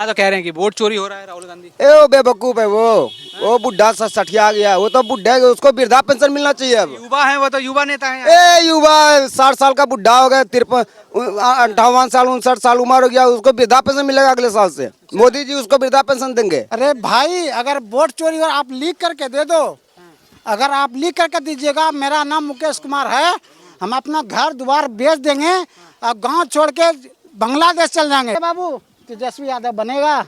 तो कह रहे हैं कि वोट चोरी हो रहा है राहुल गांधी। ए वो बेवकूफ है वो बुढ़ा सठिया गया, वो तो बुढ़ा है, उसको वृद्धा पेंशन मिलना चाहिए अब। युवा है, वो तो युवा नेता है। ए युवा 60 साल का बुढ़ा हो गया, 58 साल 59 साल उम्र हो गया, उसको वृद्धा पेंशन मिलेगा अगले साल से। मोदी जी उसको वृद्धा पेंशन देंगे। अरे भाई, अगर वोट चोरी हो आप लीक करके दे दो। अगर आप लीक करके दीजिएगा, मेरा नाम मुकेश कुमार है, हम अपना घर द्वार बेच देंगे और गांव छोड़ के बांग्लादेश चल जाएंगे। बाबू तेजस्वी यादव बनेगा,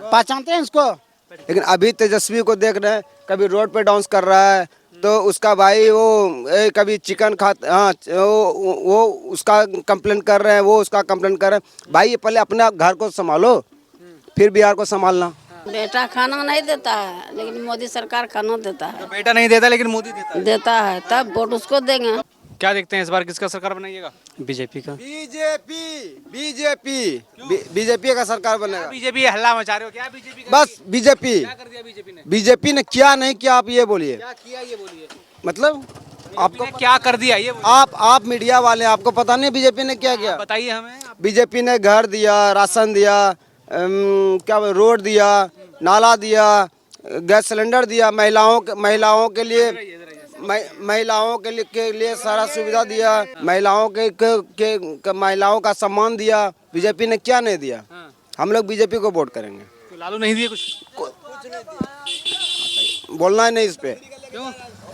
पहचानते हैं इसको। लेकिन अभी तेजस्वी को देख रहे हैं, कभी रोड पे डांस कर रहा है, तो उसका भाई वो कभी चिकन खाता, हाँ वो उसका कंप्लेन कर रहे हैं, वो उसका कंप्लेन कर रहे हैं। भाई ये पहले अपने घर को संभालो, फिर बिहार को संभालना। बेटा खाना नहीं देता है, लेकिन मोदी सरकार खाना देता है। तो बेटा नहीं देता लेकिन मोदी देता है। तब वोट उसको देंगे। क्या देखते हैं इस बार किसका सरकार बनाइएगा? बीजेपी का। बीजेपी का सरकार बनेगा। बीजेपी हल्ला मचा रहे हो क्या? बीजेपी बस बीजेपी। क्या कर दिया बीजेपी ने? बीजेपी ने क्या नहीं किया, आप ये बोलिए। क्या किया ये बोलिए। मतलब आपको क्या कर दिया ये बोलिए। आप मीडिया वाले, आपको पता नहीं बीजेपी ने क्या किया? बताइए हमें। बीजेपी ने घर दिया, राशन दिया, क्या रोड दिया, नाला दिया, गैस सिलेंडर दिया, महिलाओं के लिए सारा सुविधा दिया, महिलाओं का सम्मान दिया। बीजेपी ने क्या नहीं दिया? हम लोग बीजेपी को वोट करेंगे। तो लालू नहीं दिए कुछ? बोलना ही नहीं इस पे। क्यों?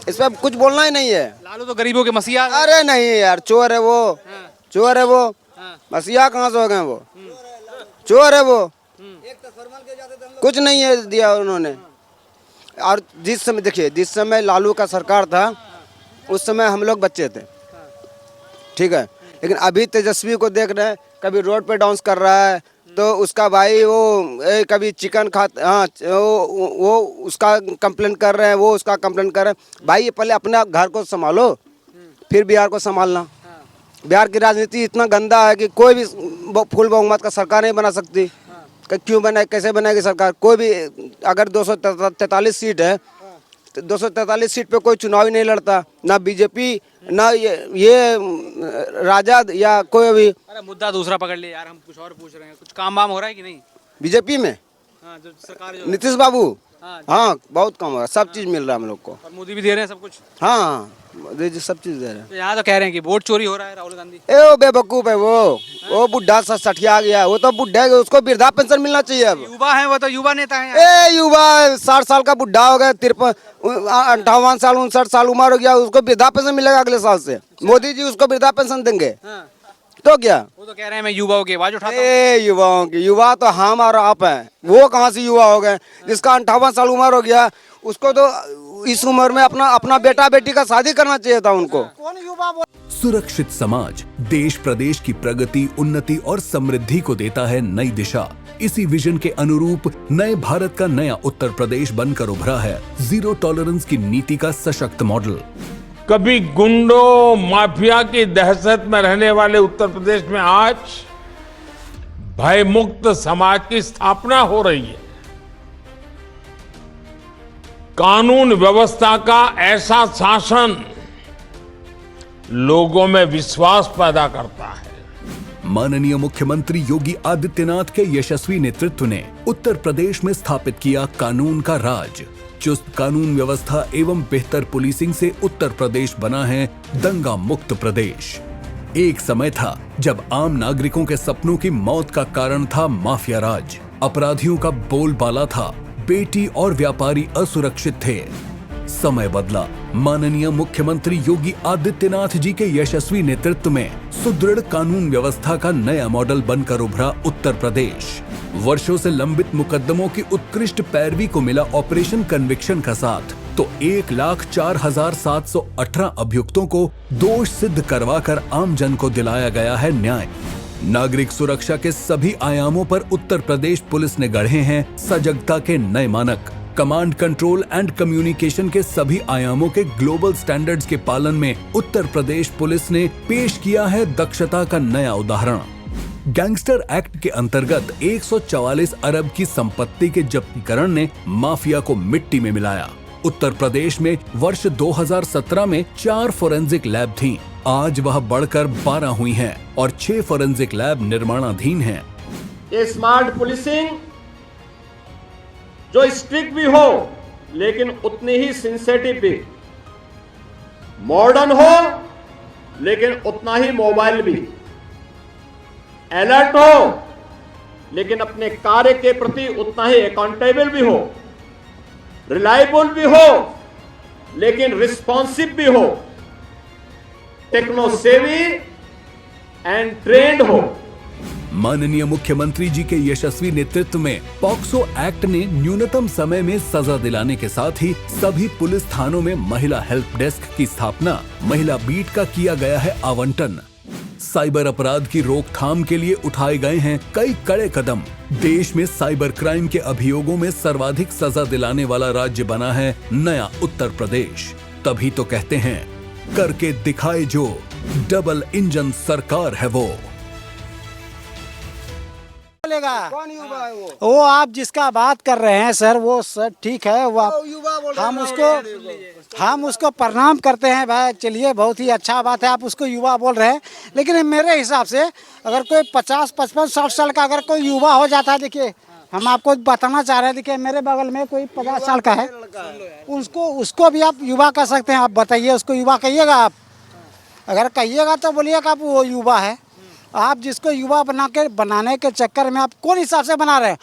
इस पे कुछ बोलना ही नहीं है। लालू तो गरीबों के मसीहा। अरे नहीं यार, चोर है वो, चोर है वो। मसीहा कहाँ से हो गए वो? चोर है वो। कुछ नहीं है दिया उन्होंने। और जिस समय देखिए, जिस समय लालू का सरकार था उस समय हम लोग बच्चे थे, ठीक है। लेकिन अभी तेजस्वी को देख रहे हैं, कभी रोड पे डांस कर रहा है, तो उसका भाई वो कभी चिकन खाता, हाँ वो उसका कंप्लेन कर रहे हैं, वो उसका कंप्लेन कर रहे हैं। भाई ये पहले अपने घर को संभालो, फिर बिहार को संभालना। बिहार की राजनीति इतना गंदा है कि कोई भी फुल बहुमत का सरकार नहीं बना सकती। क्यों बनाए, कैसे बनाएगी सरकार? कोई भी अगर 243 सीट है तो 243 सीट पे कोई चुनाव ही नहीं लड़ता, ना बीजेपी ना ये राजद या कोई भी। अरे मुद्दा दूसरा पकड़ ले यार, हम कुछ और पूछ रहे हैं। कुछ काम वाम हो रहा है कि नहीं बीजेपी में? हाँ, जो सरकार जो नीतीश बाबू, हाँ, हाँ बहुत कम हो रहा है, सब चीज मिल रहा है हम लोग को। और मोदी भी दे रहे हैं सब कुछ। हाँ सब चीज दे रहे हैं। तो यहाँ तो कह रहे हैं कि वोट चोरी हो रहा है राहुल गांधी। ए वो बेवकूफ है वो बुढ़ा सठिया गया, वो तो बुढ़ा है, उसको वृद्धा पेंशन मिलना चाहिए अब। युवा है, वो तो युवा नेता है। ए युवा 60 साल का बुढ़ा हो गया, 58 साल 59 साल उम्र हो गया, उसको वृद्धा पेंशन मिलेगा अगले साल से। मोदी जी उसको वृद्धा पेंशन देंगे। तो क्या? वो तो कह रहे हैं मैं युवाओं की आवाज उठाता हूँ। युवाओं की, युवा तो हम और आप हैं, वो कहाँ से युवा हो गए? जिसका 58 साल उम्र हो गया, उसको तो इस उम्र में अपना बेटा बेटी का शादी करना चाहिए था उनको। कौन युवा? सुरक्षित समाज देश प्रदेश की प्रगति, उन्नति और समृद्धि को देता है नई दिशा। इसी विजन के अनुरूप नए भारत का नया उत्तर प्रदेश बनकर उभरा है जीरो टॉलरेंस की नीति का सशक्त मॉडल। कभी गुंडों माफिया की दहशत में रहने वाले उत्तर प्रदेश में आज भयमुक्त समाज की स्थापना हो रही है। कानून व्यवस्था का ऐसा शासन लोगों में विश्वास पैदा करता है। माननीय मुख्यमंत्री योगी आदित्यनाथ के यशस्वी नेतृत्व ने उत्तर प्रदेश में स्थापित किया कानून का राज। चुस्त कानून व्यवस्था एवं बेहतर पुलिसिंग से उत्तर प्रदेश बना है दंगा मुक्त प्रदेश। एक समय था जब आम नागरिकों के सपनों की मौत का कारण था माफिया राज। अपराधियों का बोलबाला था, बेटी और व्यापारी असुरक्षित थे। समय बदला। माननीय मुख्यमंत्री योगी आदित्यनाथ जी के यशस्वी नेतृत्व में सुदृढ़ कानून व्यवस्था का नया मॉडल बनकर उभरा उत्तर प्रदेश। वर्षों से लंबित मुकदमों की उत्कृष्ट पैरवी को मिला ऑपरेशन कन्विक्शन का साथ, तो 1,04,718 अभियुक्तों को दोष सिद्ध करवाकर आम जन को दिलाया गया है न्याय। नागरिक सुरक्षा के सभी आयामों पर उत्तर प्रदेश पुलिस ने गढ़े हैं सजगता के नए मानक। कमांड कंट्रोल एंड कम्युनिकेशन के सभी आयामों के ग्लोबल स्टैंडर्ड्स के पालन में उत्तर प्रदेश पुलिस ने पेश किया है दक्षता का नया उदाहरण। गैंगस्टर एक्ट के अंतर्गत 144 अरब की संपत्ति के जब्तीकरण ने माफिया को मिट्टी में मिलाया। उत्तर प्रदेश में वर्ष 2017 में 4 फोरेंसिक लैब थीं। आज वह बढ़कर 12 हुई हैं और 6 फोरेंसिक लैब निर्माणाधीन हैं। ये स्मार्ट पुलिसिंग जो स्ट्रिक्ट भी हो लेकिन उतनी ही सिंसेटिव भी, मॉडर्न हो लेकिन उतना ही मोबाइल भी, अलर्ट हो लेकिन अपने कार्य के प्रति उतना ही अकाउंटेबल भी हो, रिलायबल भी हो लेकिन रिस्पॉन्सिव भी हो, टेक्नो सेवी एंड ट्रेंड हो। माननीय मुख्यमंत्री जी के यशस्वी नेतृत्व में पॉक्सो एक्ट ने न्यूनतम समय में सजा दिलाने के साथ ही सभी पुलिस थानों में महिला हेल्प डेस्क की स्थापना, महिला बीट का किया गया है आवंटन। साइबर अपराध की रोकथाम के लिए उठाए गए हैं कई कड़े कदम। देश में साइबर क्राइम के अभियोगों में सर्वाधिक सजा दिलाने वाला राज्य बना है नया उत्तर प्रदेश। तभी तो कहते हैं करके दिखाए जो, डबल इंजन सरकार है वो। बोलेगा कौन युवा है वो? वो आप जिसका बात कर रहे हैं सर, वो सर ठीक है, वो युवा बोल रहे हम उसको प्रणाम करते हैं भाई। चलिए, बहुत ही अच्छा बात है, आप उसको युवा बोल रहे हैं। लेकिन मेरे हिसाब से अगर कोई 50, 55, 60 साल का अगर कोई युवा हो जाता है, देखिए हम आपको बताना चाह रहे हैं, देखिए मेरे बगल में कोई 50 साल का है, उसको भी आप युवा कह सकते हैं। आप बताइए, उसको युवा कहिएगा आप? अगर कहिएगा तो बोलिएगा आप वो युवा है। आप जिसको युवा बनाने के चक्कर में आप कौन हिसाब से बना रहे हैं?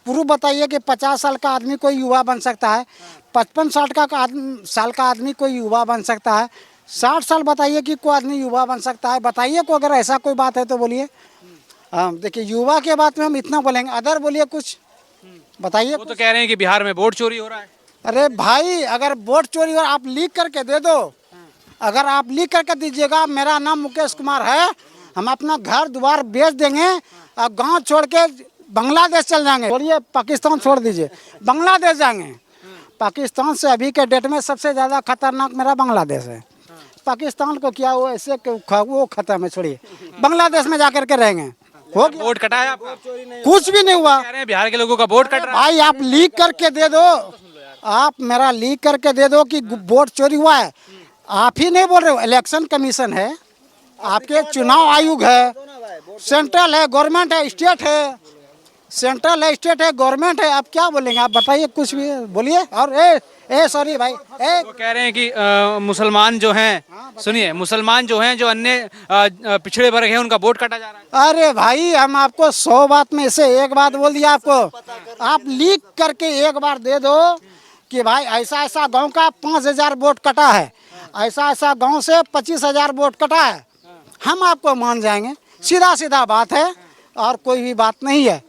पूर्व बताइए कि 50 साल का आदमी कोई युवा बन सकता है, 55 साल का आदमी कोई युवा बन सकता है, 60 साल बताइए कि कोई आदमी युवा बन सकता है। बताइए को अगर ऐसा कोई बात है तो बोलिए। देखिए, युवा के बात में हम इतना बोलेंगे, अदर बोलिए कुछ बताइए। वो तो कह रहे हैं कि बिहार में वोट चोरी हो रहा है। अरे भाई, अगर वोट चोरी हो आप लीक करके दे दो। अगर आप लीक करके दीजिएगा, मेरा नाम मुकेश कुमार है, हम अपना घर द्वार बेच देंगे और गांव छोड़ के बांग्लादेश चल जाएंगे। बोलिए, पाकिस्तान छोड़ दीजिए, बांग्लादेश जाएंगे। पाकिस्तान से अभी के डेट में सबसे ज़्यादा खतरनाक मेरा बांग्लादेश है। पाकिस्तान को क्या वो ऐसे वो खत्म है, छोड़िए, बांग्लादेश में जाकर के रहेंगे। हो गया, वोट कटा है आपका? कुछ भी नहीं हुआ। कह रहे हैं बिहार के लोगों का वोट कट रहा है। भाई, आप लीक करके दे दो, आप मेरा लीक करके दे दो कि वोट चोरी हुआ है। आप ही नहीं बोल रहे हो, इलेक्शन कमीशन है, आपके चुनाव आयोग है, सेंट्रल है, गवर्नमेंट है, स्टेट है, सेंट्रल है, स्टेट है, गवर्नमेंट है। आप क्या बोलेंगे? आप बताइए, कुछ भी बोलिए। और सॉरी भाई, वो कह रहे हैं कि मुसलमान जो हैं, सुनिए, मुसलमान जो हैं, जो अन्य पिछड़े वर्ग हैं, उनका वोट काटा जा रहा है। अरे भाई, हम आपको 100 बात में से एक बात बोल दिया आपको। आप लीक करके एक बार दे दो कि भाई ऐसा ऐसा गांव का 5000 वोट कटा है, ऐसा ऐसा गांव से 25,000 वोट कटा है, हम आपको मान जाएंगे। सीधा सीधा बात है और कोई भी बात नहीं है।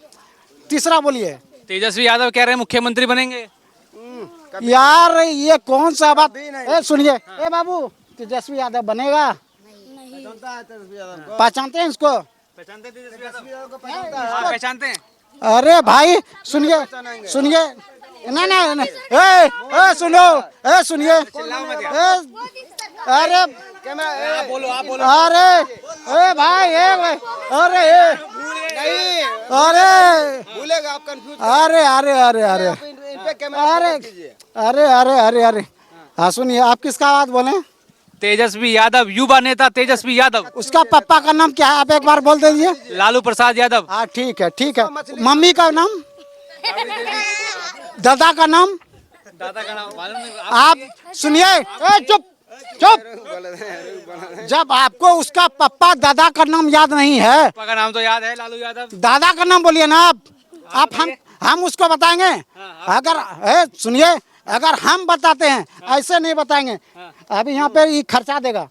तीसरा बोलिए। तेजस्वी यादव कह रहे हैं मुख्यमंत्री बनेंगे। यार, ये कौन सा बात? सुनिए, बाबू, तेजस्वी यादव बनेगा? पहचानते हैं इसको? आप पहचानते हैं? अरे भाई, सुनिए, नहीं, सुनिए, अरे बोलो, आप बोलो। अरे भाई, भूलेगा आप, कंफ्यूज। अरे, हाँ सुनिए, आप किसका बात बोले? तेजस्वी यादव, युवा नेता तेजस्वी यादव। उसका पापा का नाम क्या है? आप एक बार बोल दीजिए। लालू प्रसाद यादव। हाँ, ठीक है। मम्मी का नाम? दादा का नाम? मालूम नहीं। आप सुनिए, चुप। जब आपको उसका पप्पा दादा का नाम याद नहीं है, पापा का नाम तो याद है, लालू यादव। दादा का नाम बोलिए ना आप हम उसको बताएंगे। अगर सुनिए, अगर हम बताते हैं, ऐसे नहीं बताएंगे। अभी यहाँ पे ये खर्चा देगा।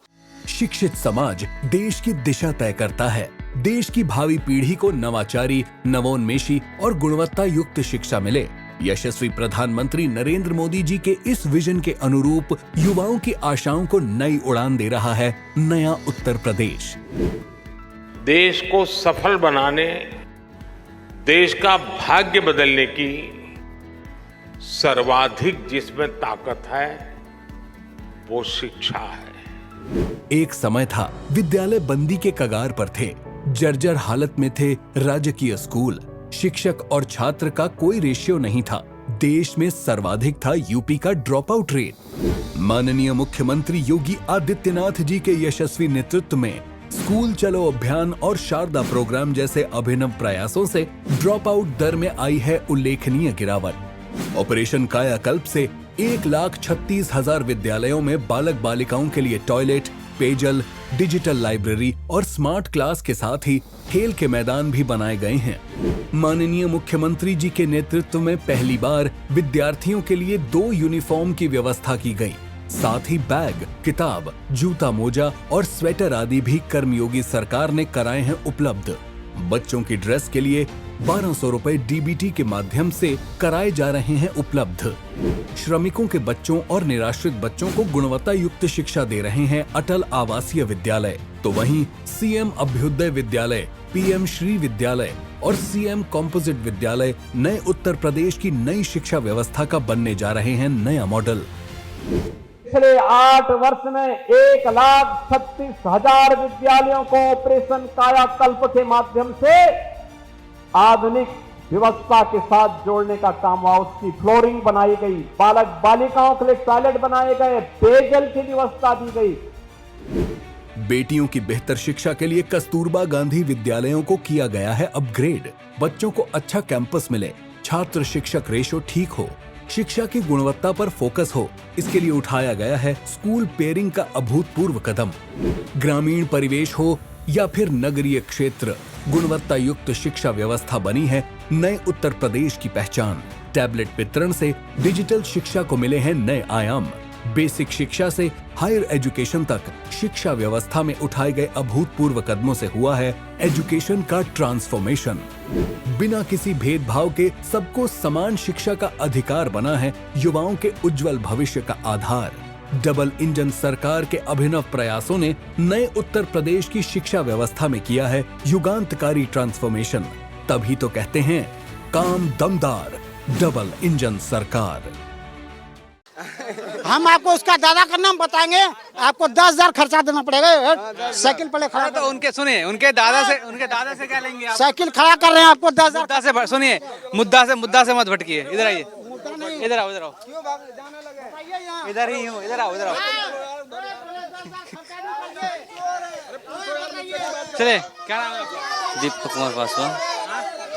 शिक्षित समाज देश की दिशा तय करता है। देश की भावी पीढ़ी को नवाचारी, नवोन्मेषी और गुणवत्ता युक्त शिक्षा मिले। यशस्वी प्रधानमंत्री नरेंद्र मोदी जी के इस विजन के अनुरूप युवाओं की आशाओं को नई उड़ान दे रहा है नया उत्तर प्रदेश। देश को सफल बनाने, देश का भाग्य बदलने की सर्वाधिक जिसमें ताकत है वो शिक्षा है। एक समय था विद्यालय बंदी के कगार पर थे, जर्जर हालत में थे राजकीय स्कूल। शिक्षक और छात्र का कोई रेशियो नहीं था। देश में सर्वाधिक था यूपी का ड्रॉप आउट रेट। माननीय मुख्यमंत्री योगी आदित्यनाथ जी के यशस्वी नेतृत्व में स्कूल चलो अभियान और शारदा प्रोग्राम जैसे अभिनव प्रयासों से ड्रॉप आउट दर में आई है उल्लेखनीय गिरावट। ऑपरेशन कायाकल्प से 1,36,000 विद्यालयों में बालक बालिकाओं के लिए टॉयलेट, पेयजल, डिजिटल लाइब्रेरी और स्मार्ट क्लास के साथ ही खेल के मैदान भी बनाए गए हैं। माननीय मुख्यमंत्री जी के नेतृत्व में पहली बार विद्यार्थियों के लिए 2 यूनिफॉर्म की व्यवस्था की गई। साथ ही बैग, किताब, जूता मोजा और स्वेटर आदि भी कर्मयोगी सरकार ने कराए हैं उपलब्ध। बच्चों की ड्रेस के लिए 1200 रुपए डीबीटी के माध्यम से कराए जा रहे हैं उपलब्ध। श्रमिकों के बच्चों और निराश्रित बच्चों को गुणवत्ता युक्त शिक्षा दे रहे हैं अटल आवासीय विद्यालय। तो वहीं सीएम अभ्युदय विद्यालय, पीएम श्री विद्यालय और सीएम कॉम्पोजिट विद्यालय नए उत्तर प्रदेश की नई शिक्षा व्यवस्था का बनने जा रहे हैं नया मॉडल। पिछले 8 वर्ष में 1,36,000 विद्यालयों को ऑपरेशन कायाकल्प के माध्यम से आधुनिक व्यवस्था के साथ जोड़ने का काम हुआ। उसकी फ्लोरिंग बनाई गई, बालक बालिकाओं के लिए टॉयलेट बनाए गए, पेयजल की व्यवस्था दी गई। बेटियों की बेहतर शिक्षा के लिए कस्तूरबा गांधी विद्यालयों को किया गया है अपग्रेड। बच्चों को अच्छा कैंपस मिले, छात्र शिक्षक रेशो ठीक हो, शिक्षा की गुणवत्ता पर फोकस हो, इसके लिए उठाया गया है स्कूल पेयरिंग का अभूतपूर्व कदम। ग्रामीण परिवेश हो या फिर नगरीय क्षेत्र, गुणवत्ता युक्त शिक्षा व्यवस्था बनी है नए उत्तर प्रदेश की पहचान। टैबलेट वितरण से डिजिटल शिक्षा को मिले हैं नए आयाम। बेसिक शिक्षा से हायर एजुकेशन तक शिक्षा व्यवस्था में उठाए गए अभूतपूर्व कदमों से हुआ है एजुकेशन का ट्रांसफॉर्मेशन। बिना किसी भेदभाव के सबको समान शिक्षा का अधिकार बना है युवाओं के उज्जवल भविष्य का आधार। डबल इंजन सरकार के अभिनव प्रयासों ने नए उत्तर प्रदेश की शिक्षा व्यवस्था में किया है युगांतकारी ट्रांसफॉर्मेशन। तभी तो कहते हैं काम दमदार, डबल इंजन सरकार। हम आपको उसका दादा का नाम बताएंगे, आपको 10,000 खर्चा देना पड़ेगा। साइकिल पहले खड़ा तो उनके सुनिए, उनके दादा से क्या लेंगे आप? साइकिल खड़ा कर रहे हैं, आपको 10,000। मुद्दा से सुनिए, मुद्दा से मत भटकिए। इधर आइए, इधर आओ, इधर ही हूँ, इधर आओ। चले, क्या नाम है? दीपक कुमार पासवान।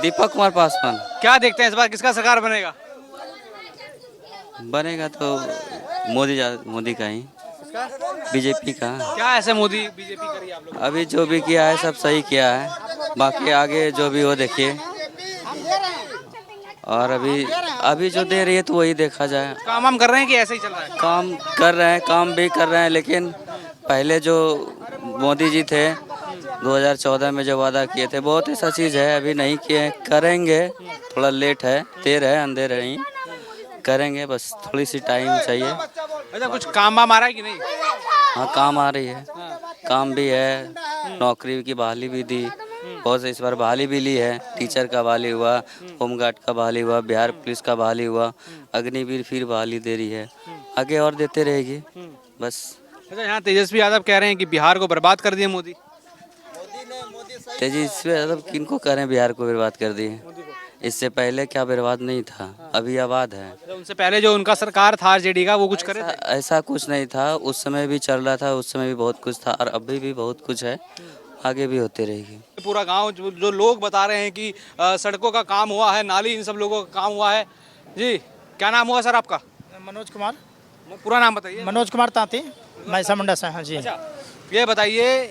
दीपक कुमार पासवान। क्या देखते हैं इस बार किसका सरकार बनेगा? बनेगा तो मोदी का ही, बीजेपी का। क्या ऐसे मोदी बीजेपी करी आप लोग? अभी जो भी किया है सब सही किया है, बाकी आगे जो भी हो देखिए। और अभी जो दे रही है तो वही देखा जाए। काम हम कर रहे हैं कि ऐसे ही चल रहा है? काम कर रहे हैं, काम भी कर रहे हैं, लेकिन पहले जो मोदी जी थे 2014 में जो वादा किए थे बहुत ऐसा चीज़ है अभी नहीं किए, करेंगे। थोड़ा लेट है, देर है, अंधेर नहीं, करेंगे, बस थोड़ी सी टाइम चाहिए। अच्छा, कुछ काम वाम आ रहा है कि नहीं? हाँ, काम आ रही है, काम भी है, नौकरी की बहाली भी दी, बहुत से इस बार बहाली भी ली है। टीचर का बहाली हुआ, होमगार्ड का बहाली हुआ, बिहार पुलिस का बहाली हुआ, अग्निवीर फिर बहाली दे रही है, आगे और देते रहेगी बस। अच्छा, यहाँ तेजस्वी यादव कह रहे हैं कि बिहार को बर्बाद कर दिए मोदी। तेजस्वी यादव किनको कह रहे हैं बिहार को बर्बाद कर दिए? इससे पहले क्या बर्बाद नहीं था, अभी आबाद है। उनसे पहले जो उनका सरकार था आरजेडी का, वो कुछ करे थे? ऐसा कुछ नहीं था, उस समय भी चल रहा था, उस समय भी बहुत कुछ था और अभी भी बहुत कुछ है, आगे भी होते रहेगी। पूरा गांव जो लोग बता रहे हैं कि सड़कों का काम हुआ है, नाली इन सब लोगों का काम हुआ है। जी, क्या नाम हुआ सर आपका? मनोज कुमार। पूरा नाम बताइए। मनोज कुमार तांती, मैसा मंडा से। हाँ जी। अच्छा, ये बताइए,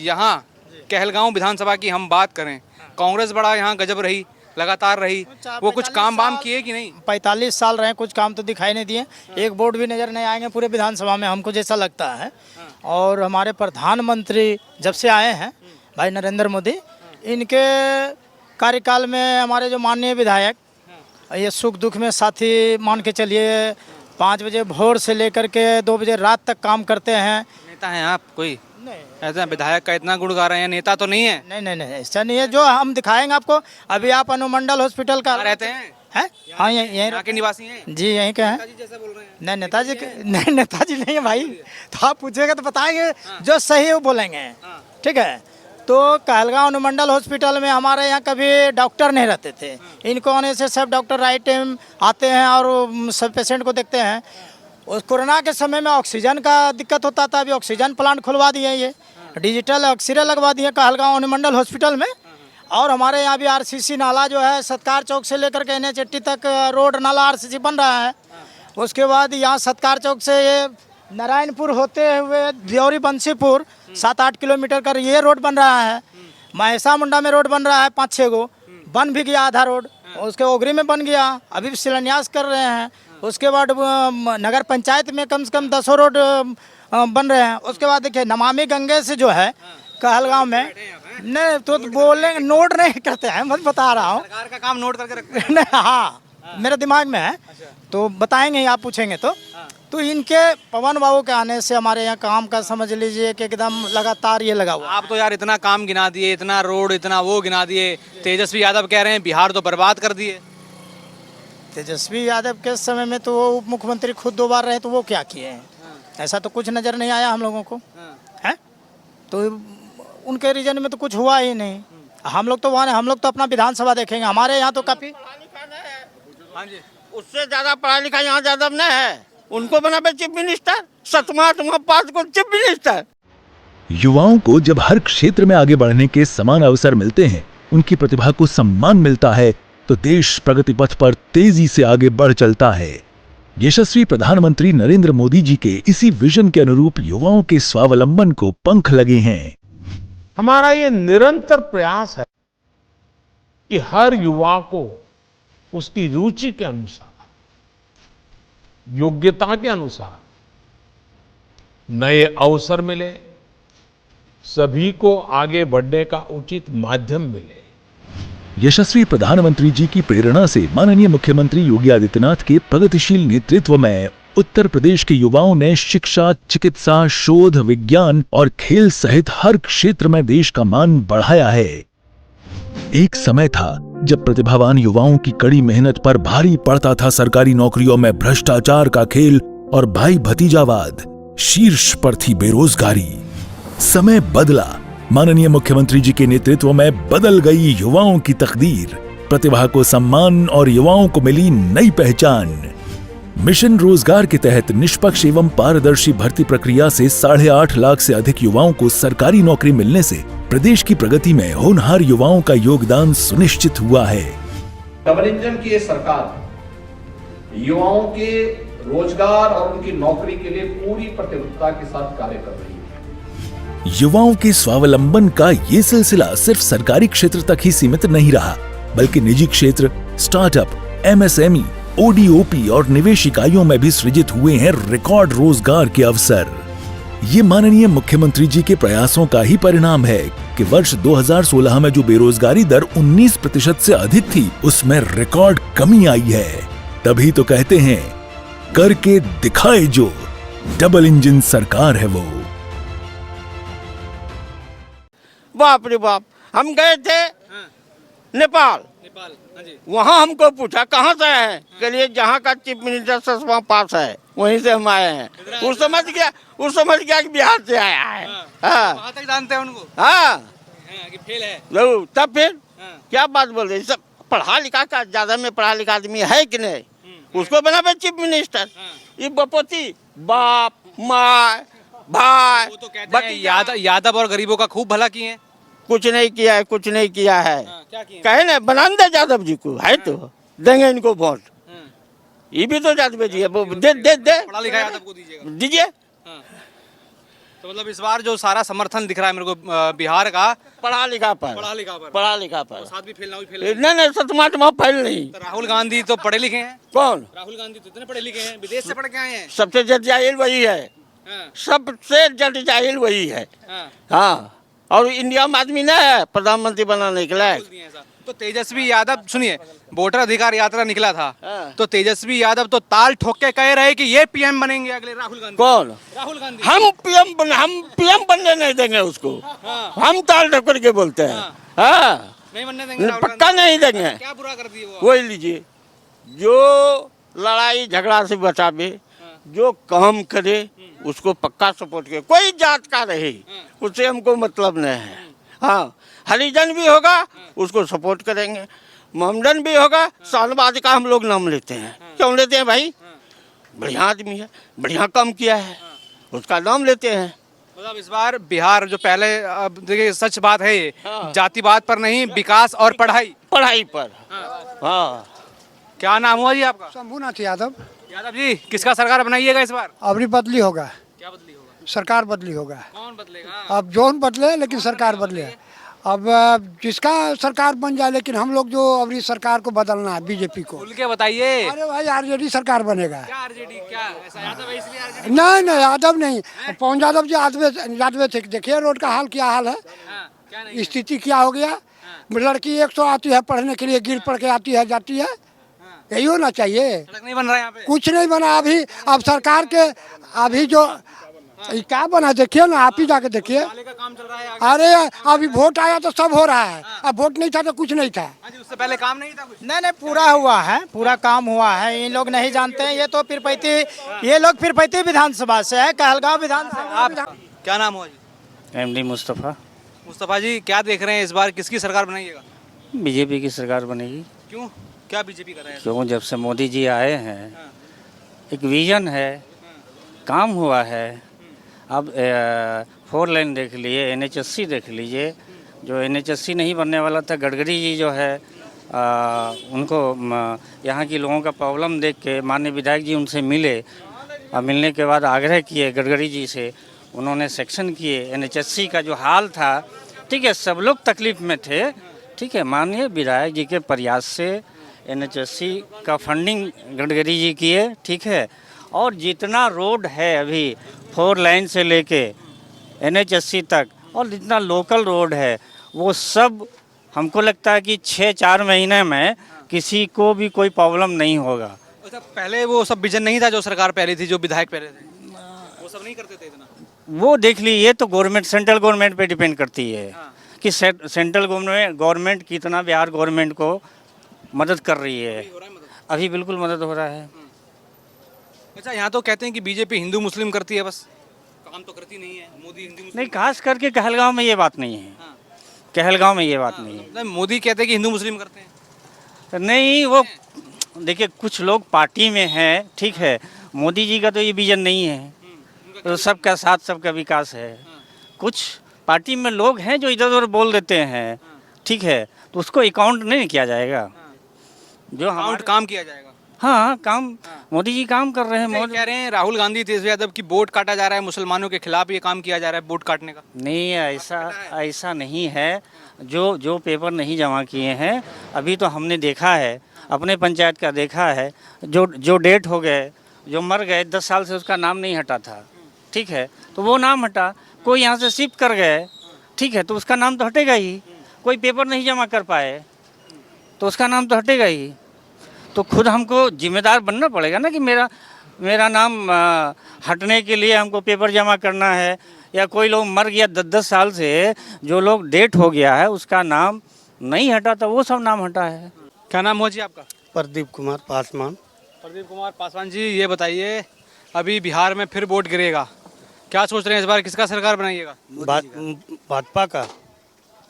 यहाँ कहलगांव विधानसभा की हम बात करें, कांग्रेस बड़ा यहाँ गजब रही, लगातार रही, वो कुछ काम वाम किए कि नहीं? 45 साल रहे, कुछ काम तो दिखाई नहीं दिए। एक वोट भी नजर नहीं आएंगे पूरे विधानसभा में, हमको जैसा लगता है। और हमारे प्रधानमंत्री जब से आए हैं भाई नरेंद्र मोदी, इनके कार्यकाल में हमारे जो माननीय विधायक ये सुख दुख में साथी मान के चलिए, 5 बजे भोर से लेकर के 2 बजे रात तक काम करते हैं। नेता हैं आप कोई? ऐसा विधायक का इतना गुण गा रहे हैं, नेता तो नहीं है? नहीं, ऐसा नहीं है, जो हम दिखाएंगे आपको। अभी आप अनुमंडल हॉस्पिटल का रहते हैं? हाँ, यहीं के निवासी हैं जी, यहीं के हैं। नहीं, नेताजी नहीं, नेताजी नहीं है भाई, तो आप पूछेगा तो बताएंगे, जो सही है वो बोलेंगे। ठीक है, तो कहलगांव अनुमंडल हॉस्पिटल में हमारे यहाँ कभी डॉक्टर नहीं रहते थे, इनको आने से सब डॉक्टर राइट टाइम आते हैं और सब पेशेंट को देखते हैं। उस कोरोना के समय में ऑक्सीजन का दिक्कत होता था, अभी ऑक्सीजन प्लांट खुलवा दिए ये डिजिटल एक्सरे लगवा दिए कहलगांव अनुमंडल हॉस्पिटल में। और हमारे यहाँ भी आरसीसी नाला जो है सत्कार चौक से लेकर के NH80 तक रोड नाला आरसीसी बन रहा है। उसके बाद यहाँ सत्कार चौक से ये नारायणपुर होते हुए देवरी बंसीपुर 7-8 किलोमीटर का ये रोड बन रहा है। महसा मुंडा में रोड बन रहा है 5-6 गो, बन भी गया आधा रोड। उसके ओगरी में बन गया, अभी भी शिलान्यास कर रहे हैं। उसके बाद नगर पंचायत में कम से कम 10 रोड बन रहे हैं। उसके बाद देखिए नमामि गंगे से जो है कहलगांव में नहीं तो बोलेंगे, नोट नहीं करते हैं, मैं बता रहा हूँ। सरकार का काम नोट करके रखते हैं। नहीं, हाँ मेरे दिमाग में है तो बताएंगे ही, आप पूछेंगे तो इनके पवन बाबू के आने से हमारे यहाँ काम का समझ लीजिए कि एकदम लगातार ये लगा हुआ। आप तो यार इतना काम गिना दिए, इतना रोड, इतना वो गिना दिए। तेजस्वी यादव कह रहे हैं बिहार तो बर्बाद कर दिए। तेजस्वी यादव के समय में तो वो उप मुख्यमंत्री खुद 2 बार रहे, तो वो क्या किए हैं? ऐसा तो कुछ नज़र नहीं आया हम लोगों को, है? तो उनके रीजन में तो कुछ हुआ ही नहीं। हम लोग तो अपना विधानसभा देखेंगे। हमारे यहाँ तो काफ़ी हाँ जी, उससे ज़्यादा पढ़ा लिखा यहाँ यादव नहीं है। उनको बना चीफ मिनिस्टर, 7वां 5 को चीफ मिनिस्टर। युवाओं को जब हर क्षेत्र में आगे बढ़ने के समान अवसर मिलते हैं, उनकी प्रतिभा को सम्मान मिलता है, तो देश प्रगति पथ पर तेजी से आगे बढ़ चलता है। यशस्वी प्रधानमंत्री नरेंद्र मोदी जी के इसी विजन के अनुरूप युवाओं के स्वावलंबन को पंख लगे हैं। हमारा ये निरंतर प्रयास है कि हर युवा को उसकी रुचि के अनुसार, योग्यता के अनुसार नए अवसर मिले, सभी को आगे बढ़ने का उचित माध्यम मिले। यशस्वी प्रधानमंत्री जी की प्रेरणा से माननीय मुख्यमंत्री योगी आदित्यनाथ के प्रगतिशील नेतृत्व में उत्तर प्रदेश के युवाओं ने शिक्षा, चिकित्सा, शोध, विज्ञान और खेल सहित हर क्षेत्र में देश का मान बढ़ाया है। एक समय था जब प्रतिभावान युवाओं की कड़ी मेहनत पर भारी पड़ता था सरकारी नौकरियों में भ्रष्टाचार का खेल और भाई भतीजावाद, शीर्ष पर थी बेरोजगारी। समय बदला, माननीय मुख्यमंत्री जी के नेतृत्व में बदल गई युवाओं की तकदीर। प्रतिभा को सम्मान और युवाओं को मिली नई पहचान। मिशन रोजगार के तहत निष्पक्ष एवं पारदर्शी भर्ती प्रक्रिया से 8.5 लाख से अधिक युवाओं को सरकारी नौकरी मिलने से प्रदेश की प्रगति में होनहार युवाओं का योगदान सुनिश्चित हुआ है। डबल इंजन की ये सरकार युवाओं के रोजगार और उनकी नौकरी के लिए पूरी प्रतिबद्धता के साथ कार्य कर रही है। युवाओं के स्वावलंबन का ये सिलसिला सिर्फ सरकारी क्षेत्र तक ही सीमित नहीं रहा, बल्कि निजी क्षेत्र, स्टार्टअप, MSME, ODOP और निवेश इकाइयों में भी सृजित हुए हैं रिकॉर्ड रोजगार के अवसर। ये माननीय मुख्यमंत्री जी के प्रयासों का ही परिणाम है कि वर्ष 2016 में जो बेरोजगारी दर 19% से अधिक थी, उसमें रिकॉर्ड कमी आई है। तभी तो कहते हैं, करके दिखाए जो, डबल इंजन सरकार है वो। बाप रे बाप, हम गए थे नेपाल। हाँ जी। वहाँ हमको पूछा कहाँ से है, चलिए जहाँ का चीफ मिनिस्टर 7वां पास है वहीं से हम आए हैं। वो समझ गया कि बिहार से आया है। हाँ, वहाँ तक जानते हैं उनको। हाँ, कि फेल है। तब फिर क्या बात बोल रहे, सब पढ़ा लिखा का, ज्यादा में पढ़ा लिखा आदमी है कि नहीं, उसको बना चीफ मिनिस्टर। ये बपोती, बाप, माँ, भाई, वो तो कहते हैं यादव और गरीबों का खूब भला किए हैं। कुछ नहीं किया है, कुछ नहीं किया है। क्या किए? कहे ना बना दे यादव जी को, है तो देंगे इनको वोट। ये भी तो यादव जी है, वो दे पढ़ा लिखा यादव को दीजिए। तो मतलब इस बार जो सारा समर्थन दिख रहा है मेरे को बिहार का, पढ़ा लिखा पर। साथ भी फेल ना फेल। नहीं 7वां फेल नहीं। तो राहुल गांधी तो पढ़े लिखे हैं। कौन? राहुल गांधी तो इतने पढ़े लिखे हैं, विदेश से पढ़ के आए हैं। सबसे ज्यादा जाहिल वही है। सबसे ज्यादा जाहिल वही है। हाँ, और इंडिया में आदमी नहीं है प्रधानमंत्री बनाने के लिए। तो तेजस्वी यादव, सुनिए, वोटर अधिकार यात्रा निकला था, तो तेजस्वी यादव तो ताल ठोक के कह रहे कि ये PM बनेंगे अगले राहुल गांधी। कौन? राहुल गांधी। हम PM बनने नहीं देंगे उसको। हम ताल ठोक करके बोलते हैं। हाँ, नहीं बनने देंगे, पक्का नहीं देंगे। क्या बुरा कर दिए वो? वही लीजिए, जो लड़ाई झगड़ा से बचावे, जो काम करे उसको पक्का सपोर्ट करे, कोई जात का रहे उससे हमको मतलब नहीं है। हाँ, हरिजन भी होगा उसको सपोर्ट करेंगे, मोहम्मदन भी होगा, सालबाज का हम लोग नाम लेते हैं। क्यों लेते हैं भाई? बढ़िया आदमी है, बढ़िया काम किया है, उसका नाम लेते हैं। मतलब इस बार बिहार जो पहले, अब देखिए सच बात है ये, जातिवाद पर नहीं, विकास और पढ़ाई पढ़ाई पर। हाँ। क्या नाम हुआ जी आपका? शंभूनाथ यादव। यादव जी, किसका सरकार बनाइएगा इस बार? अबरी बदली होगा, क्या बदली होगा? सरकार बदली होगा। कौन बदलेगा? अब जोन बदले लेकिन सरकार बदले। अब जिसका सरकार बन जाए, लेकिन हम लोग जो अबरी सरकार को बदलना है, बीजेपी को। खुल के बताइए। अरे भाई आरजेडी सरकार बनेगा। क्या आरजेडी? क्या ऐसा यादव है इसलिए आरजेडी? नहीं नहीं, यादव नहीं, पवन यादव जी यादव थे। देखिए रोड का हाल क्या हाल है, क्या नहीं? स्थिति क्या हो गया। लड़की 100 आती है पढ़ने के लिए, गिर पड़ के आती है जाती है, यही होना चाहिए। सड़क नहीं बन रहा है यहाँ पे? कुछ नहीं बना अभी। अब सरकार के अभी जो ये क्या बना, देखिए ना, आप ही जाके देखिए। नाले का काम चल रहा है आगे। अरे अभी वोट आया तो सब हो रहा है, अब वोट नहीं था तो कुछ नहीं था। हाँ जी, उससे पहले काम नहीं था कुछ? नहीं नहीं, पूरा हुआ है, पूरा काम हुआ है। इन लोग नहीं जानते हैं, ये तो पीरपैती, ये लोग पीरपैती विधानसभा से है, कहलगांव विधानसभा। आप क्या नाम हुआ जी? एमडी मुस्तफ़ा। मुस्तफा जी, क्या देख रहे हैं इस बार किसकी सरकार बनाइएगा? बीजेपी की सरकार बनेगी। क्यों? क्या बीजेपी कर रहा है? क्यों, जब से मोदी जी आए हैं एक विजन है, काम हुआ है। अब 4 लेन देख लिए, NHSC देख लीजिए। जो NHSC नहीं बनने वाला था, गडकरी जी जो है उनको यहाँ की लोगों का प्रॉब्लम देख के माननीय विधायक जी उनसे मिले और मिलने के बाद आग्रह किए गडकरी जी से, उन्होंने सेक्शन किए। NHSC का जो हाल था, ठीक है, सब लोग तकलीफ में थे, ठीक है, माननीय विधायक जी के प्रयास से NHSC का फंडिंग गडकरी जी किए, ठीक है। और जितना रोड है अभी 4 लाइन से लेके NHSC तक, और जितना लोकल रोड है, वो सब हमको लगता है कि 6-4 महीने में किसी को भी कोई प्रॉब्लम नहीं होगा। अच्छा, पहले वो सब विजन नहीं था जो सरकार पहले थी, जो विधायक पहले थे, वो सब नहीं करते थे इतना? वो देख लीजिए, ये तो गवर्नमेंट, सेंट्रल गवर्नमेंट पे डिपेंड करती है कि सेंट्रल गवर्नमेंट कितना बिहार गवर्नमेंट को मदद कर रही है। अभी बिल्कुल मदद हो रहा है। अच्छा, यहाँ तो कहते हैं कि बीजेपी हिंदू मुस्लिम करती है, बस काम तो करती नहीं है। मोदी हिंदू मुस्लिम नहीं, खास करके कहलगांव में ये बात नहीं है। कहलगांव में ये बात नहीं है। नहीं, मोदी कहते हैं कि हिंदू मुस्लिम करते हैं। नहीं, वो देखिए कुछ लोग पार्टी में हैं, ठीक है, मोदी जी का तो ये विजन नहीं है, तो सबका साथ सबका विकास है। कुछ पार्टी में लोग हैं जो इधर उधर बोल देते हैं, ठीक है, तो उसको अकाउंट नहीं किया जाएगा। जो अकाउंट काम किया जाएगा। हाँ, काम मोदी जी काम कर रहे हैं। मोदी कह रहे हैं राहुल गांधी, तेजस्वी यादव की वोट काटा जा रहा है, मुसलमानों के खिलाफ ये काम किया जा रहा है, वोट काटने का। नहीं, ऐसा नहीं है। जो पेपर नहीं जमा किए हैं, अभी तो हमने देखा है, अपने पंचायत का देखा है, जो डेट हो गए, जो मर गए 10 साल से, उसका नाम नहीं हटा था, ठीक है, तो वो नाम हटा। कोई यहाँ से शिफ्ट कर गए, ठीक है, तो उसका नाम तो हटेगा ही। कोई पेपर नहीं जमा कर पाए तो उसका नाम तो हटेगा ही। तो खुद हमको जिम्मेदार बनना पड़ेगा ना कि मेरा नाम हटने के लिए हमको पेपर जमा करना है। या कोई लोग मर गया 10-10 साल से, जो लोग डेट हो गया है उसका नाम नहीं हटा, तो वो सब नाम हटा है। क्या नाम हुआ जी आपका? प्रदीप कुमार पासवान। प्रदीप कुमार पासवान जी, ये बताइए, अभी बिहार में फिर वोट गिरेगा, क्या सोच रहे हैं इस बार किसका सरकार बनाइएगा? भाजपा का।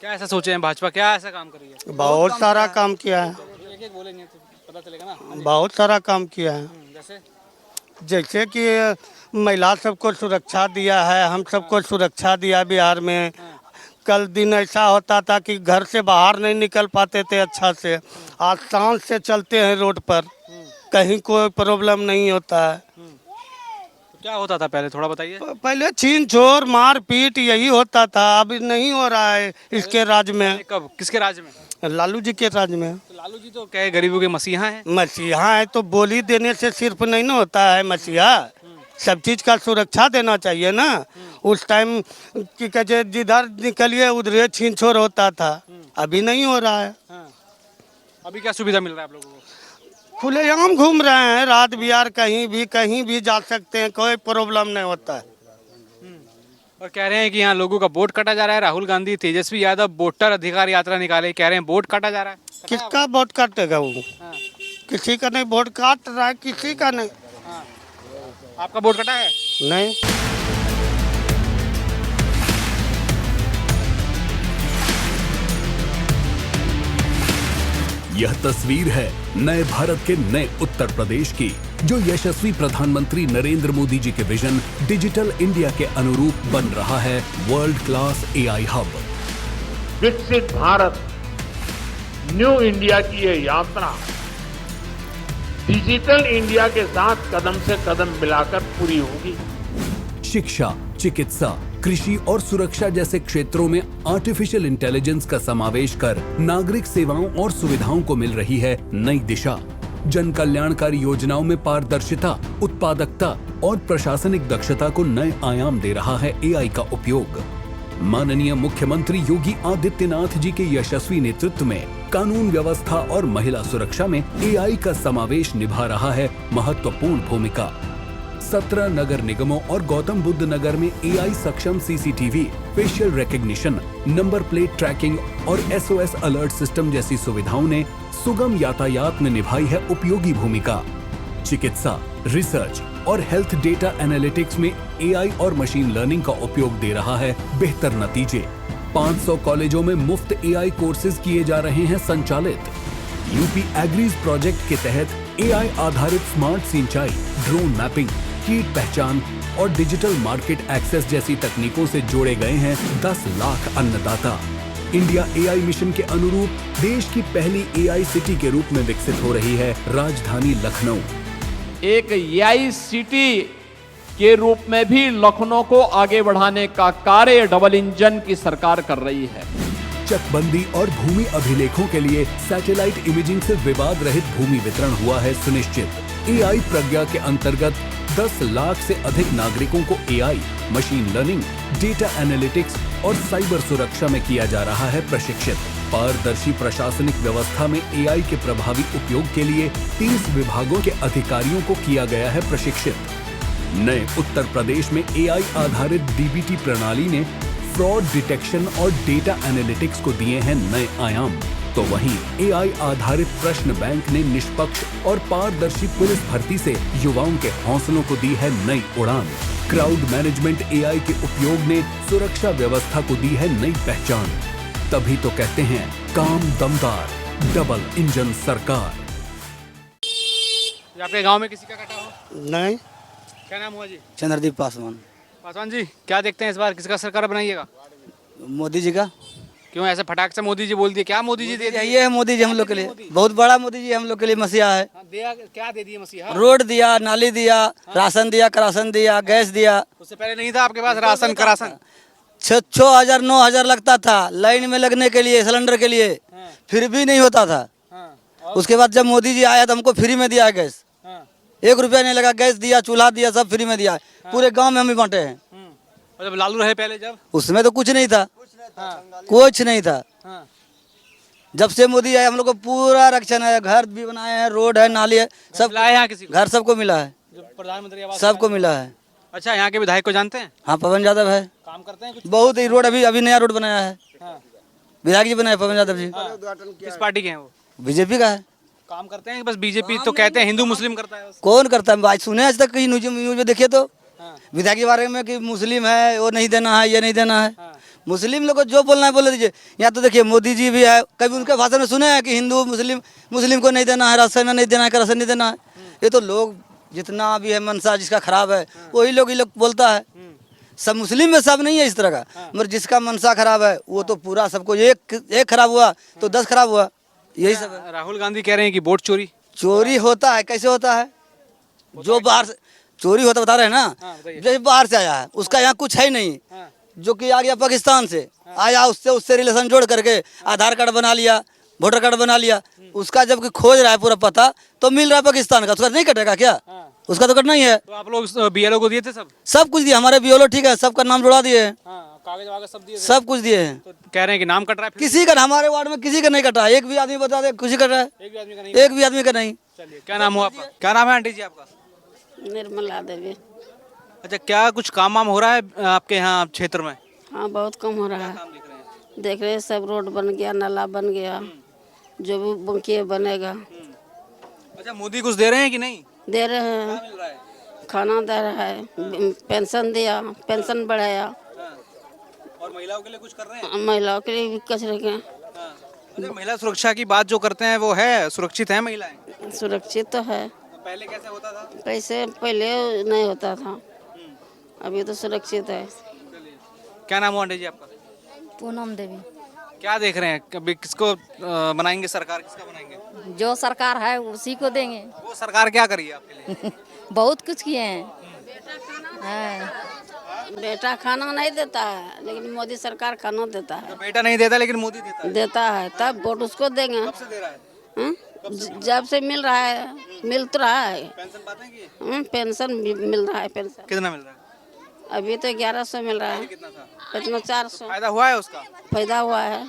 क्या ऐसा सोचे हैं? भाजपा क्या ऐसा काम करी है? बहुत सारा काम किया है, एक बोलेंगे तो पता चलेगा ना। बहुत सारा काम किया है। जैसे कि महिला सबको सुरक्षा दिया है, हम सबको सुरक्षा दिया बिहार में। कल दिन ऐसा होता था कि घर से बाहर नहीं निकल पाते थे अच्छा से, आज शान से चलते हैं रोड पर, कहीं कोई प्रॉब्लम नहीं होता है। क्या होता था पहले, थोड़ा बताइए। पहले छीन छोर मार पीट यही होता था, अब नहीं हो रहा है इसके राज में। कब, किसके राज में? लालू जी के राज में। तो लालू जी तो क्या गरीबों के मसीहा हैं? मसीहा है तो बोली देने से सिर्फ नहीं ना होता है मसीहा, सब चीज का सुरक्षा देना चाहिए ना। उस टाइम की कहे जिधर निकलिए उधर छीन छोर होता था, अभी नहीं हो रहा है। अभी क्या सुविधा मिल रहा है आप लोगों को? खुलेआम घूम रहे हैं, रात बिहार कहीं भी जा सकते हैं, कोई प्रॉब्लम नहीं होता है। और कह रहे हैं कि यहाँ लोगों का वोट काटा जा रहा है। राहुल गांधी, तेजस्वी यादव वोटर अधिकार यात्रा निकाले, कह रहे हैं वोट काटा जा रहा है। किसका वोट काटेगा वो? किसी का नहीं वोट काट रहा है, किसी का नहीं। आपका वोट कटा है? नहीं। यह तस्वीर है नए भारत के नए उत्तर प्रदेश की। जो यशस्वी प्रधानमंत्री नरेंद्र मोदी जी के विजन डिजिटल इंडिया के अनुरूप बन रहा है वर्ल्ड क्लास एआई हब। विकसित भारत न्यू इंडिया की ये यात्रा डिजिटल इंडिया के साथ कदम से कदम मिलाकर पूरी होगी। शिक्षा, चिकित्सा, कृषि और सुरक्षा जैसे क्षेत्रों में आर्टिफिशियल इंटेलिजेंस का समावेश कर नागरिक सेवाओं और सुविधाओं को मिल रही है नई दिशा। जन कल्याणकारी योजनाओं में पारदर्शिता, उत्पादकता और प्रशासनिक दक्षता को नए आयाम दे रहा है एआई का उपयोग। माननीय मुख्यमंत्री योगी आदित्यनाथ जी के यशस्वी नेतृत्व में कानून व्यवस्था और महिला सुरक्षा में एआई का समावेश निभा रहा है महत्वपूर्ण भूमिका। 17 नगर निगमों और गौतम बुद्ध नगर में एआई सक्षम CCTV, facial recognition, number plate tracking और एसओएस अलर्ट सिस्टम जैसी सुविधाओं ने सुगम यातायात में निभाई है उपयोगी भूमिका। चिकित्सा, रिसर्च और हेल्थ डेटा एनालिटिक्स में एआई और मशीन लर्निंग का उपयोग दे रहा है बेहतर नतीजे। 500 कॉलेजों में मुफ्त एआई कोर्सेज किए जा रहे हैं संचालित। यूपी एग्रीज प्रोजेक्ट के तहत एआई आधारित स्मार्ट सिंचाई, ड्रोन मैपिंग, कीट पहचान और डिजिटल मार्केट एक्सेस जैसी तकनीकों से जोड़े गए हैं 10 लाख अन्नदाता। इंडिया एआई मिशन के अनुरूप देश की पहली एआई सिटी के रूप में विकसित हो रही है राजधानी लखनऊ। एक एआई सिटी के रूप में भी लखनऊ को आगे बढ़ाने का कार्य डबल इंजन की सरकार कर रही है। चकबंदी और भूमि अभिलेखों के लिए सैटेलाइट इमेजिंग से विवाद रहित भूमि वितरण हुआ है सुनिश्चित। एआई प्रज्ञा के अंतर्गत 10 लाख से अधिक नागरिकों को AI, machine learning, data analytics और साइबर सुरक्षा में किया जा रहा है प्रशिक्षित। पारदर्शी प्रशासनिक व्यवस्था में एआई के प्रभावी उपयोग के लिए 30 विभागों के अधिकारियों को किया गया है प्रशिक्षित। नए उत्तर प्रदेश में एआई आधारित डीबीटी प्रणाली ने फ्रॉड डिटेक्शन और डेटा एनालिटिक्स को दिए हैं नए आयाम। तो वहीं एआई आधारित प्रश्न बैंक ने निष्पक्ष और पारदर्शी पुलिस भर्ती से युवाओं के हौसलों को दी है नई उड़ान। क्राउड मैनेजमेंट एआई के उपयोग ने सुरक्षा व्यवस्था को दी है नई पहचान। तभी तो कहते हैं काम दमदार, डबल इंजन सरकार। आपके गांव में किसी का कटा हो? नहीं। क्या नाम हुआ जी? चंद्रदीप पासवान। पासवान जी, क्या देखते हैं इस बार किसका सरकार बनाइएगा? मोदी जी का। क्यों ऐसे फटाक से मोदी जी बोल दिए? क्या मोदी जी दे दिए? ये है मोदी जी हम लोग के लिए, बहुत बड़ा मोदी जी हम लोग के लिए मसीहा है। दिया क्या दे दिए मसीहा? रोड दिया, नाली दिया, राशन दिया, करासन दिया, गैस दिया। उससे पहले नहीं था आपके पास राशन करासन? 6,000 9,000 लगता था लाइन में लगने के लिए, सिलेंडर के लिए, फिर भी नहीं होता था। उसके बाद जब मोदी जी आया तो हमको फ्री में दिया है गैस। 1 रुपया नहीं लगा, गैस दिया, चूल्हा दिया, सब फ्री में दिया है। पूरे गांव में हम ही बांटे हैं। जब लालू रहे पहले, जब उसमें तो कुछ नहीं था, कुछ नहीं था। जब से मोदी आए हम लोग को पूरा रक्षण है, घर भी बनाए हैं, रोड है, नाली है, सब यहाँ किसी को? घर सबको मिला है, प्रधानमंत्री आवास सबको मिला है। अच्छा, यहाँ के विधायक को जानते हैं? हाँ, पवन यादव है, काम करते हैं कुछ? बहुत ही रोड अभी नया रोड बनाया है, विधायक जी बनाए पवन यादव जी। किस पार्टी के हैं वो? बीजेपी का है। काम करते हैं? बस बीजेपी तो कहते हैं हिंदू मुस्लिम करता है। कौन करता है? आज सुने आज तक कहीं न्यूज में देखिए तो विधायक के बारे में कि मुस्लिम है, वो नहीं देना है, ये नहीं देना है। मुस्लिम लोग को जो बोलना है बोल दीजिए। यहाँ तो देखिए मोदी जी भी है, कभी उनके भाषण में सुने हैं कि हिंदू मुस्लिम को नहीं देना है, राशन नहीं देना है, राशन नहीं देना है। ये तो लोग जितना भी है मनसा जिसका खराब है वही लोग ये लोग बोलता है। सब मुस्लिम में सब नहीं है इस तरह का, मगर जिसका मनसा खराब है वो तो पूरा सबको एक खराब हुआ तो 10 खराब हुआ, यही सब है। राहुल गांधी कह रहे हैं कि वोट चोरी होता है। कैसे होता है? जो बाहर से चोरी होता बता रहे हैं ना, जो बाहर से आया है उसका यहाँ कुछ है नहीं, जो कि आ गया पाकिस्तान से आया, उससे रिलेशन जोड़ करके आधार कार्ड बना लिया, वोटर कार्ड बना लिया, उसका जब खोज रहा है पूरा पता तो मिल रहा है पाकिस्तान का, उसका नहीं कटेगा क्या? उसका तो कटना ही है। तो आप लोग बीएलओ को दिए थे? सब कुछ दिया, हमारे बीएलओ ठीक है, सबका नाम जुड़ा दिए हैं, कागज वागज सब दिए, सब कुछ दिए हैं। तो कह रहे हैं कि नाम कट रहा है? किसी का हमारे वार्ड में किसी का नहीं कटा है। एक भी आदमी बता दे किसी कट रहा है? एक भी आदमी का नहीं। चलिए, क्या नाम हुआ आपका? क्या नाम है आंटी जी आपका? निर्मला देवी। अच्छा, क्या कुछ काम वाम हो रहा है आपके यहाँ क्षेत्र में? हाँ, बहुत कम हो रहा है। देख रहे हैं, सब रोड बन गया, नाला बन गया, जो भी बंकिए बनेगा। अच्छा, मोदी कुछ दे रहे हैं कि नहीं? दे रहे हैं, खाना दे रहा है, पेंशन दिया, पेंशन बढ़ाया। और महिलाओं के लिए कुछ कर रहे हैं? महिलाओं के लिए भी कुछ रखे। अच्छा, महिला सुरक्षा की बात जो करते हैं वो है, सुरक्षित है महिलाएं? सुरक्षित तो है। पहले कैसे होता था? कैसे पहले नहीं होता था, अभी तो सुरक्षित है। क्या नाम हुआ आंटी जी आपका? पूनम देवी। क्या देख रहे हैं, कभी किसको बनाएंगे सरकार, किसका बनाएंगे? जो सरकार है उसी को देंगे। वो सरकार क्या करी है आपके लिए? बहुत कुछ किए हैं। हाँ। बेटा खाना नहीं देता है, लेकिन मोदी सरकार खाना देता है। तो बेटा नहीं देता लेकिन मोदी देता है। देता है, तब वोट उसको देंगे। कब से दे रहा है? हाँ? जब से मिल रहा है, मिल तो रहा है। पेंशन पाते हैं कि? पेंशन भी मिल रहा है। पेंशन कितना मिल रहा है? अभी तो 1100 मिल रहा है। कितना था? इतना 400। फायदा हुआ है उसका? फायदा हुआ है,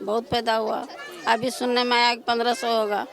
बहुत फायदा हुआ। अभी सुनने में आया कि 1500 होगा।